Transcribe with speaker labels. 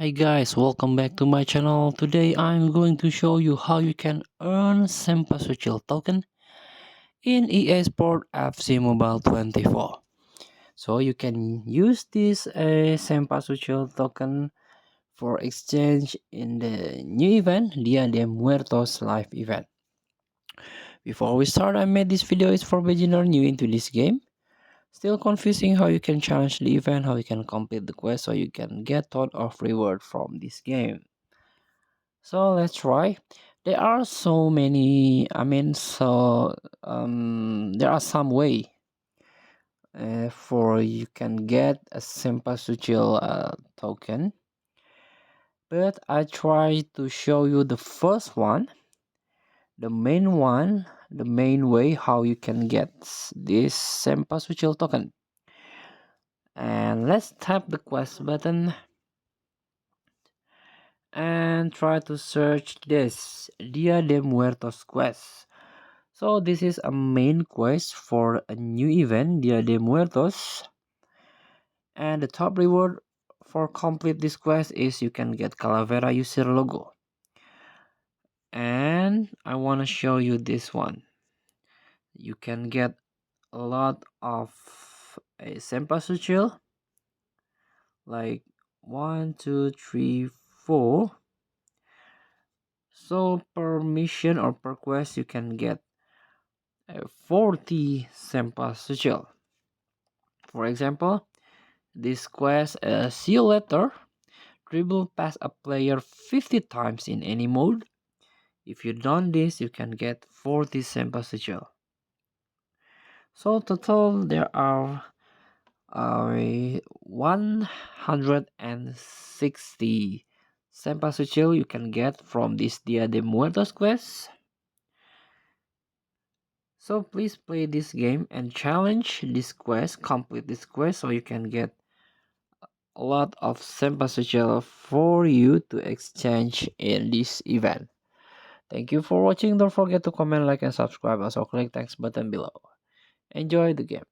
Speaker 1: Hi guys, welcome back to my channel. Today I'm going to show you how you can earn Cempasuchil token in EA Sport FC Mobile 24. So you can use this Cempasuchil token for exchange in the new event, Dia de Muertos live event. Before we start, I made this video is for beginner new into this game. Still confusing how you can challenge the event, how you can complete the quest so you can get ton of reward from this game. So let's try. There are so many. There are some way for you can get a Cempasuchil token, but I try to show you the first one, the main way how you can get this Cempasuchil token. And let's tap the quest button and try to search this Dia de Muertos quest. So this is a main quest for a new event, Dia de Muertos. And the top reward for complete this quest is you can get Calavera user logo. And I want to show you this one. You can get a lot of a Cempasuchil, like 1, 2, 3, 4. So per mission or per quest you can get 40 Cempasuchil. For example, this quest, see you later, dribble past a player 50 times in any mode. If you done this, you can get 40 Cempasuchil. So total there are 160 Cempasuchil you can get from this Dia de Muertos quest. So please play this game and challenge this quest, complete this quest so you can get a lot of Cempasuchil for you to exchange in this event. Thank you for watching. Don't forget to comment, like, and subscribe. Also click thanks button below. Enjoy the game.